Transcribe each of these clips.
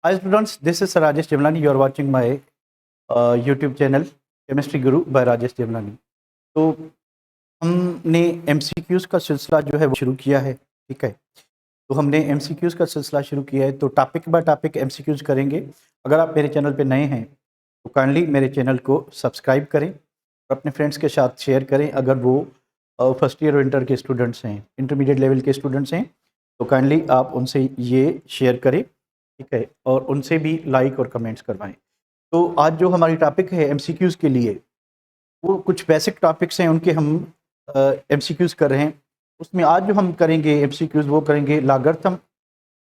Hi students, this is Rajesh Jimlani. You are watching my YouTube channel Chemistry Guru by Rajesh Jimlani. तो हमने MCQs का सिलसिला जो है वो शुरू किया है, ठीक है। तो हमने MCQs का सिलसिला शुरू किया है, तो टॉपिक बाय टॉपिक MCQs करेंगे। अगर आप मेरे चैनल पे नए हैं तो काइंडली मेरे चैनल को सब्सक्राइब करें और अपने फ्रेंड्स के साथ शेयर करें। अगर वो फर्स्ट ईयर और इंटर के स्टूडेंट्स हैं, इंटरमीडिएट लेवल के स्टूडेंट्स हैं, तो काइंडली आप उनसे ये शेयर करें, ठीक है, और उनसे भी लाइक और कमेंट्स करवाएं। तो आज जो हमारी टॉपिक है MCQs के लिए, वो कुछ बेसिक टॉपिक्स हैं, उनके हम MCQs कर रहे हैं। उसमें आज जो हम करेंगे MCQs वो करेंगे लॉगरिथम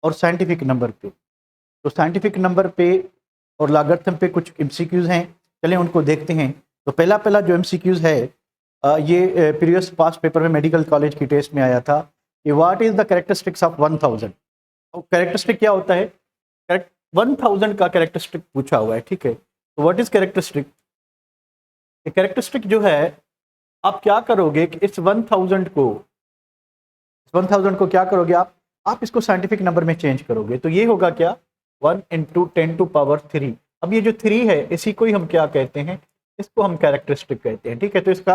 और साइंटिफिक नंबर पे। तो साइंटिफिक नंबर पे और लॉगरिथम पे कुछ MCQs हैं, चलें उनको देखते हैं। तो पहला जो MCQs है ये प्रीवियस पास्ट पेपर में मेडिकल कॉलेज की टेस्ट में आया था कि what is the characteristics of 1000। और कैरेक्टरिस्टिक क्या होता है? 1000 का कैरेक्टरिस्टिक पूछा हुआ है, ठीक है। तो व्हाट इज़ कैरेक्टरिस्टिक? कैरेक्टरिस्टिक जो है, आप क्या करोगे कि इस 1000 को क्या करोगे आप इसको साइंटिफिक नंबर में चेंज करोगे। तो ये होगा क्या? 1 × 10⁻3। अब ये जो 3 है, इसी को ही हम क्या कहते हैं? इसको हम कैरेक्टरिस्टिक कहते हैं, ठीक है। तो इसका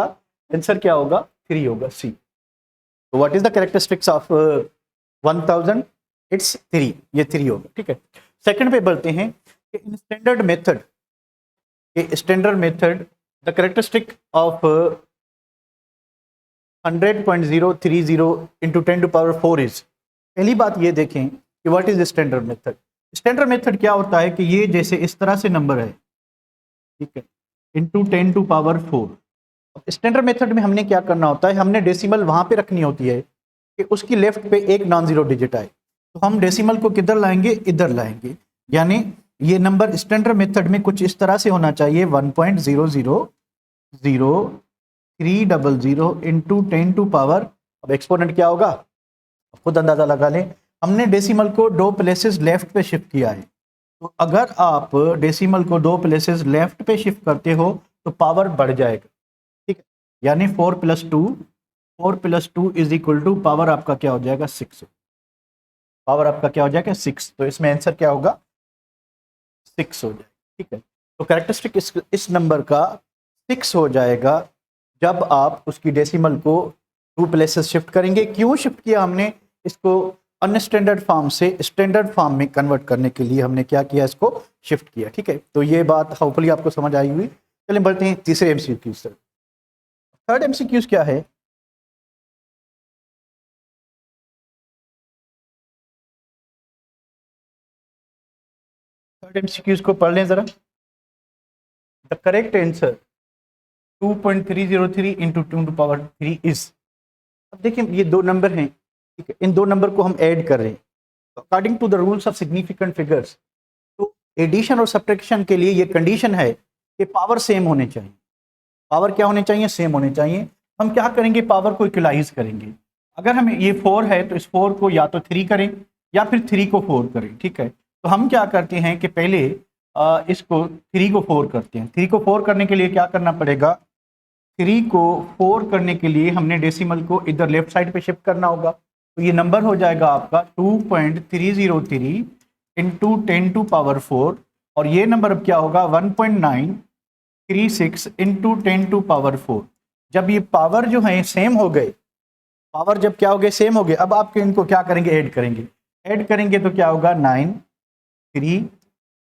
आंसर क्या होगा? 3 होगा, सी। तो what is the characteristics of 1000? It's 3, ये 3 होगा, ठीक है। सेकंड पे बढ़ते हैं कि in standard method the characteristic of 100.030 × 10⁴ is. पहली बात ये देखें कि what is standard method. Standard method क्या होता है कि ये जैसे इस तरह से नंबर है, ठीक है, इंटू 10⁴। स्टैंडर्ड मेथड में हमने क्या करना होता है, हमने डेसिमल वहां पे रखनी होती है कि उसकी लेफ्ट पे एक नॉन जीरो डिजिट आए। तो हम डेसिमल को किधर लाएंगे? इधर लाएंगे। यानी ये नंबर स्टैंडर्ड मेथड में कुछ इस तरह से होना चाहिए, 1.0000300 इंटू 10⁻। अब एक्सपोनेंट क्या होगा खुद अंदाजा लगा लें। हमने डेसिमल को 2 प्लेसेस लेफ्ट पे शिफ्ट किया है। तो अगर आप डेसिमल को 2 प्लेसेस लेफ्ट पे शिफ्ट करते हो तो पावर बढ़ जाएगा, ठीक है। यानी 4 + 2 इज इक्वल टू पावर आपका क्या हो जाएगा? 6। पावर आपका क्या हो जाएगा? 6। तो इसमें आंसर क्या होगा? 6 हो जाएगा, ठीक है। तो कैरेक्टरिस्टिक इस नंबर का 6 हो जाएगा जब आप उसकी डेसिमल को 2 प्लेसेस शिफ्ट करेंगे। क्यों शिफ्ट किया हमने? इसको अनस्टैंडर्ड फॉर्म से स्टैंडर्ड फॉर्म में कन्वर्ट करने के लिए हमने क्या किया? इसको शिफ्ट किया, ठीक है। तो ये बात होपफुली आपको समझ आई हुई। चलिए बढ़ते हैं तीसरे MCQs पर। थर्ड MCQs क्या है? थर्ड MCQs को पढ़ लें जरा। The correct answer 2.303 × 10⁻3 is. अब देखिए ये 2 नंबर हैं, ठीक है। इन 2 नंबर को हम ऐड कर रहे हैं according to the rules of significant figures. तो एडिशन और सब्ट्रैक्शन के लिए ये कंडीशन है कि पावर सेम होने चाहिए। पावर क्या होने चाहिए? सेम होने चाहिए। हम क्या करेंगे? पावर को इक्वलाइज करेंगे। अगर हमें ये 4 है तो इस 4 को या तो 3 करें या फिर 3 को 4 करें, ठीक है। तो हम क्या करते हैं कि पहले इसको 3 को 4 करते हैं। 3 को 4 करने के लिए क्या करना पड़ेगा? 3 को 4 करने के लिए हमने डेसिमल को इधर लेफ्ट साइड पे शिफ्ट करना होगा। तो ये नंबर हो जाएगा आपका 2.303 इंटू 10⁻4 और ये नंबर अब क्या होगा? 1.936 इंटू 10⁻4। जब ये पावर जो है सेम हो गए, पावर जब क्या हो गए? सेम हो गए। अब आपके इनको क्या करेंगे? ऐड करेंगे तो क्या होगा? 9, 3,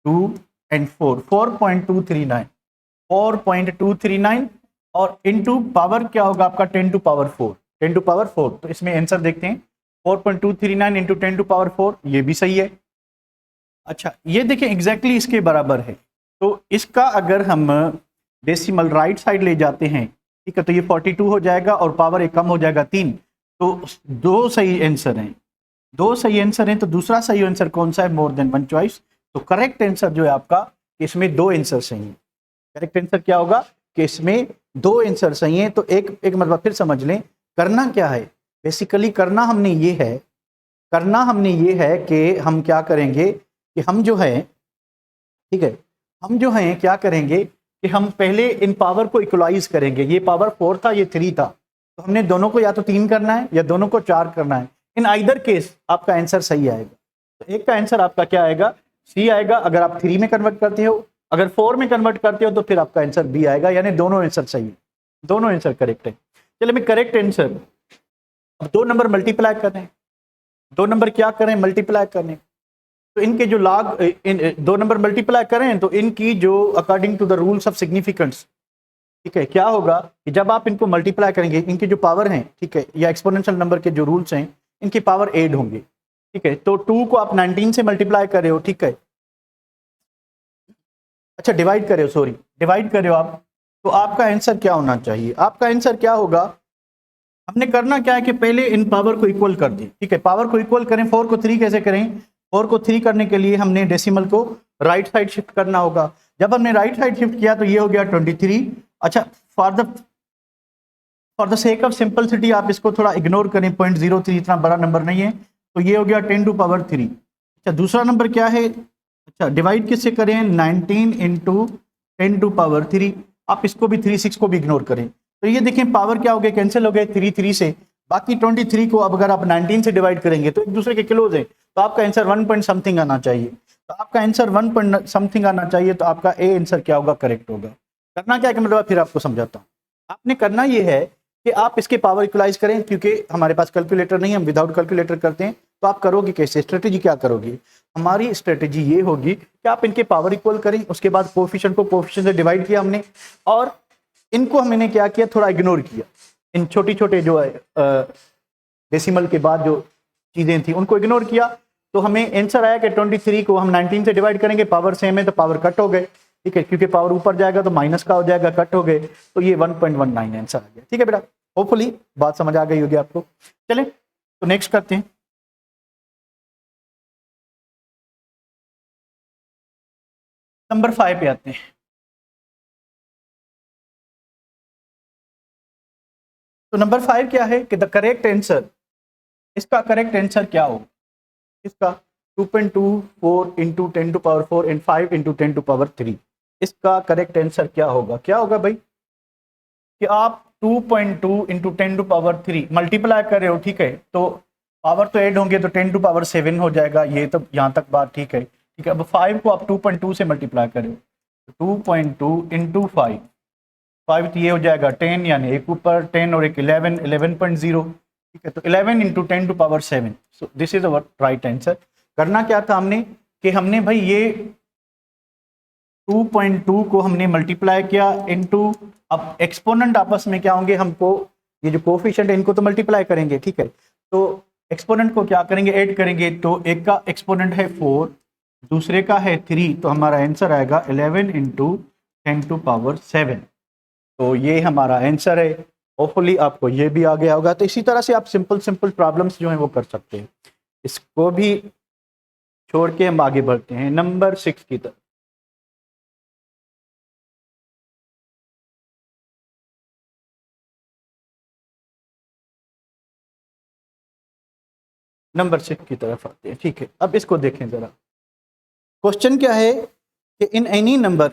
2 एंड 4, 4.239 और इनटू पावर क्या होगा आपका? 10⁻4। तो इसमें आंसर देखते हैं, 4.239 इंटू 10⁻4, ये भी सही है। अच्छा, ये देखिए एग्जैक्टली इसके बराबर है। तो इसका अगर हम डेसिमल राइट साइड ले जाते हैं, ठीक है, तो ये 42 हो जाएगा और पावर एक कम हो जाएगा 3। तो 2 सही आंसर हैं, तो दूसरा सही आंसर कौन सा है? More than 1 choice. तो करेक्ट आंसर जो है आपका, इसमें 2 आंसर सही हैं। करेक्ट आंसर क्या होगा कि इसमें 2 आंसर सही हैं। तो एक मतलब फिर समझ लें, करना क्या है? बेसिकली करना हमने ये है कि हम क्या करेंगे कि हम जो है, ठीक है, हम जो है क्या करेंगे कि हम पहले इन पावर को इक्वलाइज करेंगे। ये पावर 4 था, ये 3 था, तो हमने दोनों को या तो 3 करना है या दोनों को 4 करना है। इन आइदर केस आपका आंसर सही आएगा। तो एक का आंसर आपका क्या आएगा? सी आएगा। अगर आप 3 में कन्वर्ट करते हो, अगर 4 में कन्वर्ट करते हो तो फिर आपका आंसर बी आएगा, यानी दोनों आंसर सही है, दोनों आंसर करेक्ट है। चलिए मैं करेक्ट आंसर, अब 2 नंबर मल्टीप्लाई कर रहे हैं, 2 नंबर क्या करें, मल्टीप्लाई करें, तो इनके जो लॉग, इन 2 नंबर मल्टीप्लाई करें तो इनकी जो according to the rules of significance, ठीक है, क्या होगा कि जब आप इनको मल्टीप्लाई करेंगे, इनकी जो पावर है, ठीक है, या एक्सपोनेंशियल नंबर के जो रूल्स हैं, इनकी पावर ऐड होंगे, ठीक है। तो 2 को आप 19 से मल्टीप्लाई कर रहे हो, ठीक है, अच्छा डिवाइड कर रहे हो, सॉरी डिवाइड कर रहे हो आप, तो आपका आंसर क्या होना चाहिए, आपका आंसर क्या होगा, हमने करना क्या है कि पहले इन पावर को इक्वल कर दें, ठीक है, पावर को इक्वल करें। 4 को 3 कैसे करें, 4 को 3 करने के लिए हमने डेसिमल को राइट साइड शिफ्ट करना होगा। जब हमने राइट साइड शिफ्ट किया तो ये हो गया 23। अच्छा, for the sake of simplicity आप इसको थोड़ा इग्नोर करें, 0.03 इतना बड़ा नंबर नहीं है, तो ये हो गया 10 टू पावर 3। अच्छा, दूसरा नंबर क्या है, अच्छा डिवाइड किससे करें, 19 इंटू 10 टू पावर 3। आप इसको भी 36 को भी इग्नोर करें, तो ये देखें पावर क्या हो गए, कैंसिल हो गए 3 से। बाकी 23 को अब अगर आप 19 से डिवाइड करेंगे तो एक दूसरे के क्लोज है, तो आपका आंसर 1 पॉइंट समथिंग आना चाहिए। तो आपका आंसर 1 पॉइंट समथिंग आना चाहिए, तो आपका ए आंसर क्या होगा, करेक्ट होगा। करना क्या है, मतलब फिर आपको समझाता हूँ। आपने करना ये है कि आप इसके पावर इक्वलाइज करें, क्योंकि हमारे पास कैलकुलेटर नहीं है, हम विदाउट कैलकुलेटर करते हैं। तो आप करोगे कैसे, स्ट्रेटेजी क्या करोगे, हमारी स्ट्रेटेजी ये होगी कि आप इनके पावर इक्वल करें, उसके बाद कोफिशिएंट को कोफिशिएंट से डिवाइड किया हमने, और इनको हमने क्या किया, थोड़ा इग्नोर किया, इन छोटी छोटे जो डेसिमल के बाद जो चीजें थी उनको इग्नोर किया। तो हमें आंसर आया कि 23 को हम 19 से डिवाइड करेंगे, पावर सेम है तो पावर कट हो गए, ठीक है, क्योंकि पावर ऊपर जाएगा तो माइनस का हो जाएगा, कट हो गए, तो ये 1.19 आंसर आ गया। ठीक है बेटा, होपफुली बात समझ आ गई होगी आपको। चले तो नेक्स्ट करते हैं। नंबर 5 पे आते हैं। तो नंबर 5 क्या है कि द करेक्ट आंसर, इसका करेक्ट आंसर क्या हो, इसका 2.24 into 10 to power 4 and 5 into 10 to power 3, इसका करेक्ट आंसर क्या होगा, क्या होगा भाई, कि आप 2.2 इंटू 10 टू पावर 3 मल्टीप्लाई कर रहे हो, ठीक है, तो पावर तो ऐड होंगे तो 10 टू पावर 7 हो जाएगा, ये तो यहाँ तक बात ठीक है, ठीक है। अब 5 को आप 2.2 से मल्टीप्लाई कर रहे हो, 2.2 इंटू 5, 5 तो ये हो जाएगा 10, यानी एक ऊपर 10 और एक 11, 11.0, ठीक है, तो 11 into 10 to power 7, so this is our right answer. करना क्या था हमने, कि हमने भाई ये 2.2 को हमने मल्टीप्लाई किया इनटू, अब एक्सपोनेंट आपस में क्या होंगे, हमको ये जो कोफिशिएंट है इनको तो मल्टीप्लाई करेंगे, ठीक है, तो एक्सपोनेंट को क्या करेंगे, ऐड करेंगे, तो एक का एक्सपोनेंट है 4, दूसरे का है 3, तो हमारा आंसर आएगा 11 इंटू 10 टू पावर 7, तो ये हमारा आंसर है। होपफुली आपको ये भी आ गया होगा। तो इसी तरह से आप सिंपल प्रॉब्लम्स जो हैं वो कर सकते हैं। इसको भी छोड़ के हम आगे बढ़ते हैं नंबर 6 की तरफ। नंबर 6 की तरफ आते हैं, ठीक है। अब इसको देखें जरा, क्वेश्चन क्या है कि in any number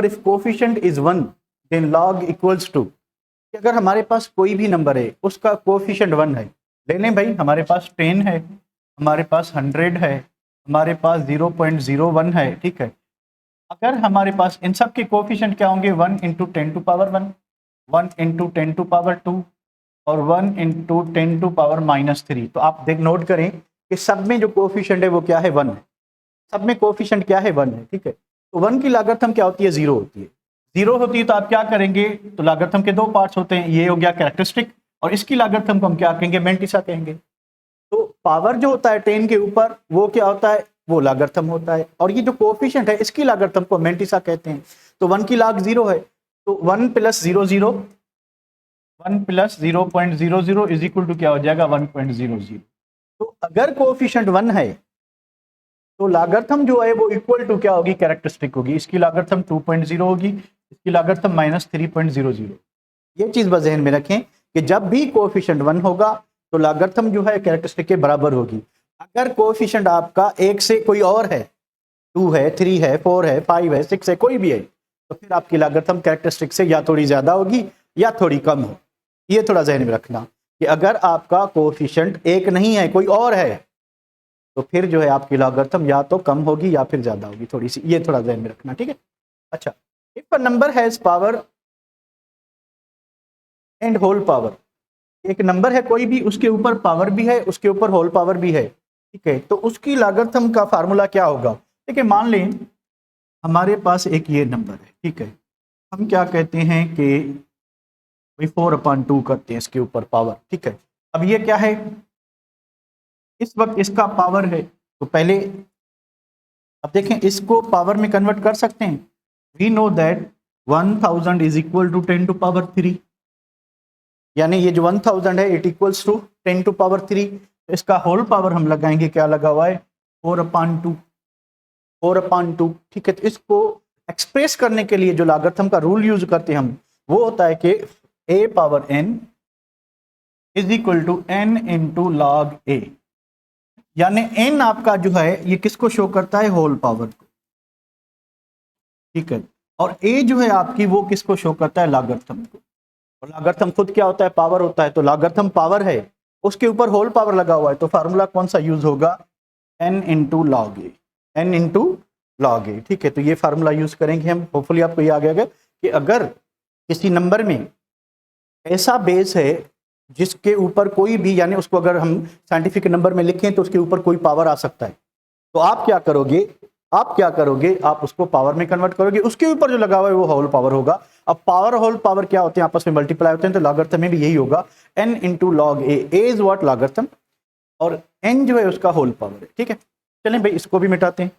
if coefficient is 1 then log equals to, अगर हमारे पास कोई भी नंबर है उसका कोफिशिएंट 1 है, ले लें भाई, हमारे पास 10 है, हमारे पास 100 है, हमारे पास 0.01 है, ठीक है, अगर हमारे पास इन सब के कोफिशिएंट क्या होंगे, 1 into 10 to power 1, 1 into 10 to power 2 और 1 इंटू 10 टू पावर -3, तो आप देख नोट करें कि सब में जो कोफिशिएंट है वो क्या है, 1 है, सब में कोफिशिएंट क्या है, 1 है, ठीक है। तो 1 की लागतम क्या होती है, 0 होती है, 0 होती है, तो आप क्या करेंगे, तो लागतम के 2 पार्ट्स होते हैं, ये हो गया कैरेक्टरिस्टिक, और इसकी लागतम को हम क्या कहेंगे, मेंटिसा कहेंगे। तो पावर जो होता है 10 के ऊपर वो क्या होता है, वो लागर्थम होता है, और ये जो कोफिशिएंट है इसकी लागर्थम को मेंटिसा कहते हैं। तो 1 की लाग 0 है, तो 1 प्लस 0.00 इज इक्वल टू क्या हो जाएगा, 1.00। तो अगर कोफिशिएंट 1 है तो लागर्थम जो है वो इक्वल टू क्या होगी, कैरेक्टरिस्टिक होगी, इसकी लागर्थम 2.0 होगी, इसकी लागर्थम -3.00। ये चीज बस ज़हन में रखें कि जब भी कोफिशिएंट 1 होगा तो लागर्थम जो है कैरेक्टरिस्टिक के बराबर होगी। अगर कोफिशिएंट आपका एक से कोई और है, 2 है, 3 है, 4 है, 5 है, 6 है, कोई भी है, तो फिर आपकी लागर्थम कैरेक्टरिस्टिक से या थोड़ी ज्यादा होगी या थोड़ी कम हो। ये थोड़ा ज़हन में रखना कि अगर आपका कोफिशिएंट एक नहीं है, कोई और है, तो फिर जो है आपकी लॉगरिथम या तो कम होगी या फिर ज़्यादा होगी थोड़ी सी, ये थोड़ा ध्यान में रखना, ठीक है। अच्छा, if a number has power and whole power, एक नंबर है कोई भी, उसके ऊपर पावर भी है, उसके ऊपर होल पावर भी है, ठीक है, तो उसकी लॉगरिथम का फार्मूला क्या होगा। ठीक है, मान लें हमारे पास एक ये नंबर है, ठीक है, हम क्या कहते हैं कि 4/2 करते हैं इसके ऊपर पावर, ठीक है। अब ये क्या है, इस वक्त इसका पावर है, तो पहले अब देखें इसको पावर में कन्वर्ट कर सकते हैं। We know that 1000 is equal to 10 to power 3, यानी ये जो 1000 है it equals to 10 to power 3। तो इसका होल पावर हम लगाएंगे, क्या लगा हुआ है, 4/2, 4/2, ठीक है। तो इसको एक्सप्रेस करने के लिए जो लॉगरिथम का रूल यूज करते हैं हम, वो होता है कि a power n is equal to n into log a, यानी n आपका जो है ये किसको शो करता है, होल पावर को, ठीक है, और a जो है आपकी वो किसको शो करता है, लॉगरिथम को। और लॉगरिथम खुद क्या होता है, पावर होता है, तो लॉगरिथम पावर है, उसके ऊपर होल पावर लगा हुआ है, तो फार्मूला कौन सा यूज होगा, n इंटू लॉग ए, n इंटू लॉग ए, ठीक है। तो ये फार्मूला यूज करेंगे हम, होपफुली आपको ये आ गया कि अगर किसी नंबर में ऐसा बेस है जिसके ऊपर कोई भी, यानी उसको अगर हम साइंटिफिक नंबर में लिखें तो उसके ऊपर कोई पावर आ सकता है, तो आप क्या करोगे, आप उसको पावर में कन्वर्ट करोगे, उसके ऊपर जो लगा हुआ है वो होल पावर होगा। अब पावर होल पावर क्या होते हैं, आपस में मल्टीप्लाई होते हैं, तो लॉगरिथम में भी यही होगा, n into log A, is what, logarithm, और n जो है उसका होल पावर है, ठीक है। चलें भाई इसको भी मिटाते हैं।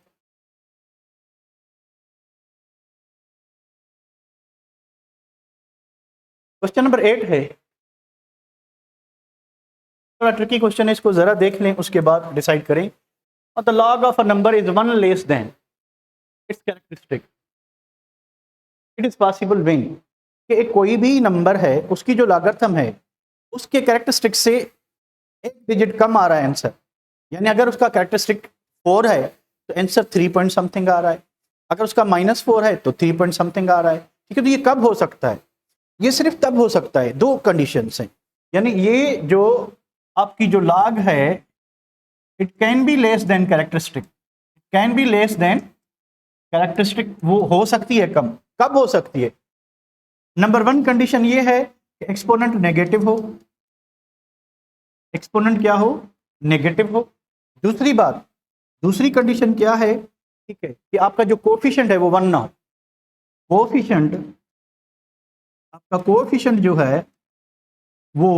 क्वेश्चन नंबर 8 है, थोड़ा ट्रिकी क्वेश्चन है, इसको जरा देख लें उसके बाद डिसाइड करें। और the log of a number is 1 less than it's characteristic, it is possible when, कि कोई भी नंबर है उसकी जो लॉगरिथम है उसके कैरेक्टरिस्टिक से एक डिजिट कम आ रहा है आंसर, यानी अगर उसका कैरेक्टरिस्टिक 4 है तो आंसर 3 पॉइंट समथिंग आ रहा है, अगर उसका -4 है तो 3 पॉइंट समथिंग आ रहा है, ठीक है। तो ये कब हो सकता है, ये सिर्फ तब हो सकता है, दो कंडीशंस हैं, यानी ये जो आपकी जो लॉग है it can be less than characteristic, can be less than characteristic, वो हो सकती है कम, कब हो सकती है, नंबर 1 कंडीशन ये है कि एक्सपोनेंट नेगेटिव हो, एक्सपोनेंट क्या हो, नेगेटिव हो। दूसरी बात, दूसरी कंडीशन क्या है, ठीक है, कि आपका जो कोफिशिएंट है वो 1 ना हो, कोफिशिएंट, आपका कोफिशिएंट जो है वो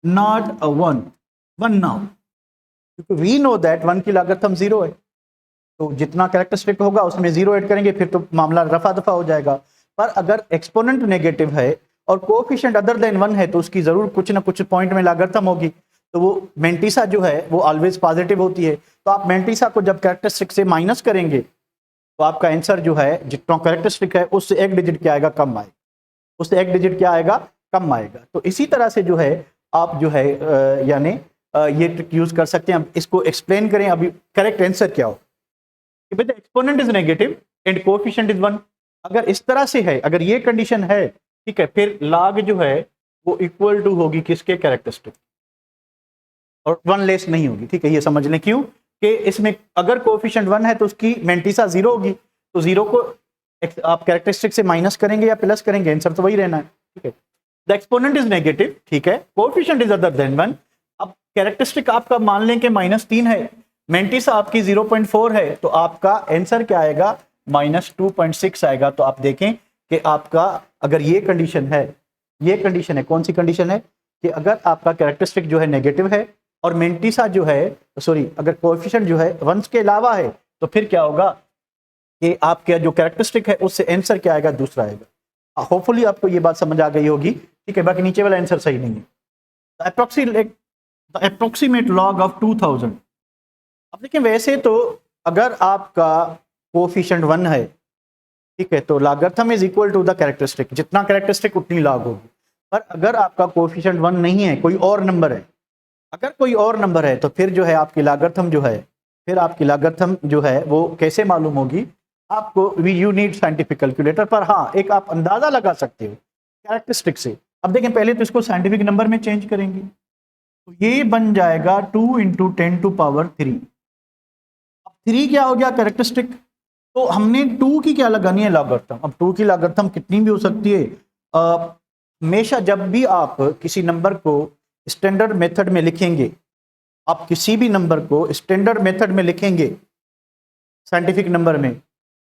नॉट अ 1 ना हो, क्योंकि वी नो दैट 1 की लॉगरिथम 0 है, तो जितना कैरेक्टरिस्टिक होगा उसमें 0 ऐड करेंगे फिर तो मामला रफा दफा हो जाएगा। पर अगर एक्सपोनेंट नेगेटिव है और कोएफिशिएंट अदर देन 1 है तो उसकी जरूर कुछ ना कुछ पॉइंट में लॉगरिथम होगी, तो वो मेंटिसा जो है वो ऑलवेज पॉजिटिव होती है। तो आप मेंटिसा को जब कैरेक्टरिस्टिक से माइनस करेंगे तो आपका आंसर जो है जितना कैरेक्टरिस्टिक है उससे एक डिजिट क्या आएगा, कम आएगा, उससे एक डिजिट क्या आएगा, कम आएगा। तो इसी तरह से जो है आप जो है यानी ये ट्रिक यूज कर सकते हैं। अब इसको एक्सप्लेन करें, अभी करेक्ट आंसर क्या हो, exponent is negative and coefficient is 1, अगर इस तरह से है, अगर ये कंडीशन है, ठीक है, फिर लॉग जो है वो इक्वल टू होगी किसके, कैरेक्टरिस्टिक, और 1 लेस नहीं होगी, ठीक है। ये समझ लें क्यों, कि इसमें अगर कोएफिशिएंट 1 है तो उसकी मेंटिसा 0 होगी, तो 0 को आप कैरेक्टरिस्टिक से माइनस करेंगे या प्लस करेंगे, आंसर तो वही रहना है, ठीक है। द एक्सपोनेंट इज नेगेटिव, ठीक है, कोएफिशिएंट इज अदर देन 1, अब कैरेक्टरिस्टिक आपका मान लें कि -3 है, मेंटिसा आपकी 0.4 है, तो आपका आंसर क्या आएगा, -2.6 आएगा। तो आप देखें कि आपका अगर ये कंडीशन है, ये कंडीशन है, कौन सी कंडीशन है, कि अगर आपका कैरेक्टरिस्टिक जो है नेगेटिव है और मेंटिसा जो है, सॉरी, अगर कोएफिशिएंट जो है 1 के अलावा है, तो फिर क्या होगा कि आपका जो कैरेक्टरिस्टिक है उससे आंसर क्या आएगा, दूसरा आएगा। होपफुली आपको ये बात समझ आ गई होगी, ठीक है। बाकी नीचे वाला आंसर सही नहीं है। अप्रोक्सीमेट लॉग ऑफ 2000, अब देखिए वैसे तो अगर आपका कोएफिशिएंट 1 है, ठीक है, तो logarithm is equal to the characteristic, जितना कैरेक्टरिस्टिक उतनी लॉग होगी। पर अगर आपका कोएफिशिएंट 1 नहीं है, कोई और नंबर है, अगर कोई और नंबर है तो फिर जो है आपकी लॉगरिथम जो है, फिर आपकी लॉगरिथम जो है वो कैसे मालूम होगी आपको, यू नीड साइंटिफिक कैलकुलेटर। पर हाँ, एक आप अंदाजा लगा सकते हो कैरेक्टरिस्टिक से। अब देखें पहले तो इसको साइंटिफिक नंबर में चेंज करेंगे, तो ये बन जाएगा 2 इंटू 10⁻3। अब 3 क्या हो गया कैरेक्टरिस्टिक, तो हमने 2 की क्या लगानी है लॉगरिथम। अब 2 की लॉगरिथम कितनी भी हो सकती है, हमेशा जब भी आप किसी नंबर को स्टैंडर्ड मेथड में लिखेंगे, आप किसी भी नंबर को स्टैंडर्ड मेथड में लिखेंगे साइंटिफिक नंबर में,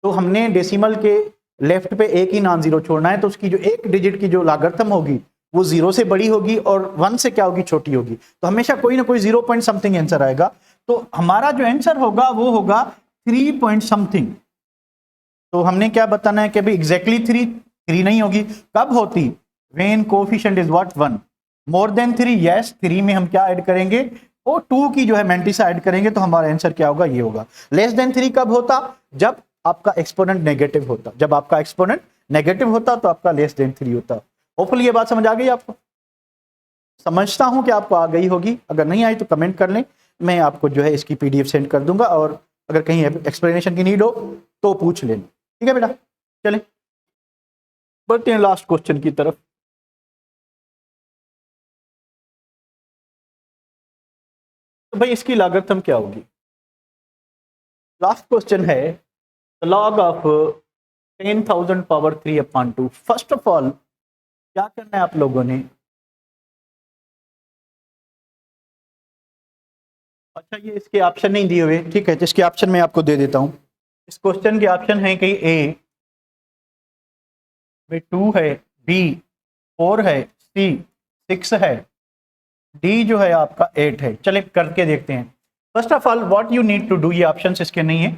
तो हमने डेसिमल के लेफ्ट पे एक ही नॉन जीरो छोड़ना है, तो उसकी जो एक डिजिट की जो लॉगरिथम होगी वो 0 से बड़ी होगी और 1 से क्या होगी, छोटी होगी। तो हमेशा कोई ना कोई 0 पॉइंट समथिंग आंसर आएगा। तो हमारा जो आंसर होगा वो होगा 3 पॉइंट समथिंग। तो हमने क्या बताना है कि भाई एग्जैक्टली 3 नहीं होगी, कब होती, when coefficient is what 1, more than 3 yes, 3 में हम क्या ऐड करेंगे, वो 2 की जो है मैंटिसा ऐड करेंगे, तो हमारा आंसर क्या होगा, ये होगा। लेस देन 3 कब होता, जब आपका एक्सपोनेंट नेगेटिव होता, जब आपका एक्सपोनेंट नेगेटिव होता तो आपका लेस देन 3 होता। होपफुली ये बात समझ आ गई आपको, समझता हूं कि आपको आ गई होगी, अगर नहीं आई तो कमेंट कर लें, मैं आपको जो है इसकी पीडीएफ सेंड कर दूंगा, और अगर कहीं एक्सप्लेनेशन की नीड हो तो पूछ लेना, ठीक है बेटा। चलें बढ़ते हैं लास्ट क्वेश्चन की तरफ। तो भाई इसकी लागत हम क्या होगी, लास्ट क्वेश्चन है log of 10,000⁻3/2। First of all क्या करना है आप लोगों ने, अच्छा ये इसके ऑप्शन नहीं दिए हुए, ठीक है, तो इसके ऑप्शन मैं आपको दे देता हूं। इस क्वेश्चन के ऑप्शन है कि ए में 2 है, बी 4 है, सी 6 है, डी जो है आपका 8 है। चले करके देखते हैं। First of all what you need to do, ये ऑप्शन इसके नहीं है,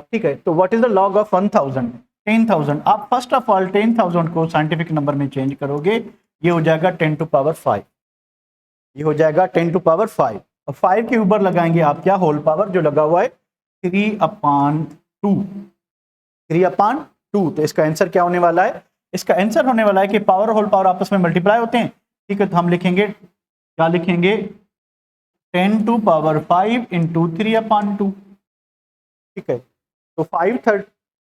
ठीक है। तो what is the log of 1000, 10,000। आप फर्स्ट ऑफ ऑल 10,000 को साइंटिफिक नंबर में चेंज करोगे, ये हो जाएगा 10⁵, ये हो जाएगा 10⁵। और 5 के ऊपर लगाएंगे आप क्या, होल पावर जो लगा हुआ है 3/2, 3/2। तो इसका आंसर क्या होने वाला है, इसका आंसर होने वाला है कि पावर होल पावर आपस में मल्टीप्लाई होते हैं, ठीक है। तो हम लिखेंगे, क्या लिखेंगे, 10⁵ इंटू 3/2, ठीक है। तो 5/3,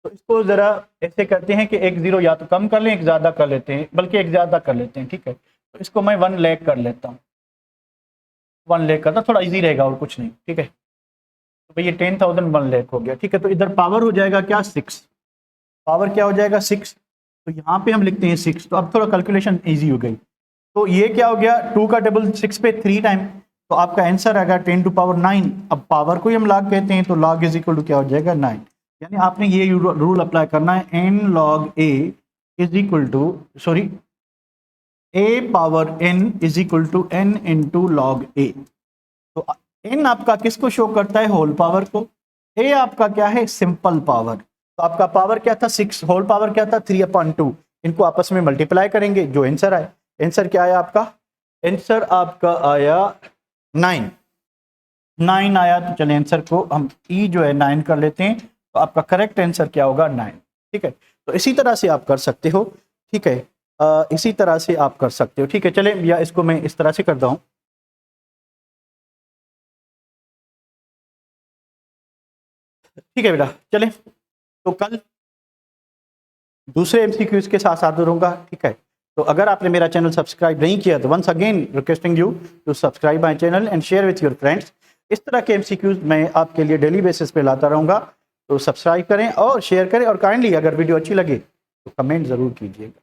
तो इसको जरा ऐसे करते हैं कि एक जीरो या तो कम कर लें, एक ज्यादा कर लेते हैं, बल्कि एक ज्यादा कर लेते हैं, ठीक है। तो इसको मैं 1 लाख कर लेता हूँ, 1 लाख करता, थोड़ा इजी रहेगा और कुछ नहीं, ठीक है। तो भाई ये 10,000 1 लाख हो गया, ठीक है। तो इधर पावर हो जाएगा क्या, 6, पावर क्या हो जाएगा 6। तो यहाँ पे हम लिखते हैं 6, तो अब थोड़ा कैलकुलेशन इजी हो गई। तो ये क्या हो गया, 2 का डबल 6 पे 3 टाइम, तो आपका आंसर आएगा 10⁹। अब पावर को ही हम लॉग कहते हैं, तो लॉग इज इक्वल टू क्या हो जाएगा 9। यानी आपने ये रूल अप्लाई करना है, n log a is equal to, sorry, a power n is equal to n into log a। तो n आपका किसको शो करता है, होल पावर को, a आपका क्या है, सिंपल पावर। तो आपका पावर क्या था 6, होल पावर क्या था 3/2। इनको आपस में मल्टीप्लाई करेंगे, जो आंसर आए, आंसर क्या आया आपका, आंसर आपका आया 9 आया। तो चले आंसर को हम ई जो है 9 कर लेते हैं, तो आपका करेक्ट आंसर क्या होगा 9, ठीक है। तो इसी तरह से आप कर सकते हो, ठीक है, इसी तरह से आप कर सकते हो, ठीक है। चले या इसको मैं इस तरह से करता हूं, ठीक है बेटा। चले तो कल दूसरे एमसीक्यूज के साथ साथ रहूंगा, ठीक है। तो अगर आपने मेरा चैनल सब्सक्राइब नहीं किया तो once again requesting you to subscribe my channel and share with your friends. इस तरह के एमसीक्यूज मैं आपके लिए डेली बेसिस पे लाता रहूंगा, तो सब्सक्राइब करें और शेयर करें, और काइंडली अगर वीडियो अच्छी लगे तो कमेंट ज़रूर कीजिएगा,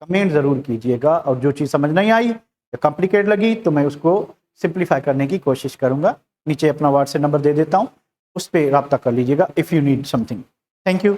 कमेंट ज़रूर कीजिएगा। और जो चीज़ समझ नहीं आई या कॉम्प्लिकेट लगी तो मैं उसको सिंप्लीफाई करने की कोशिश करूँगा। नीचे अपना व्हाट्सएप नंबर दे देता हूँ, उस पर रब्ता कर लीजिएगा if you need something. Thank you.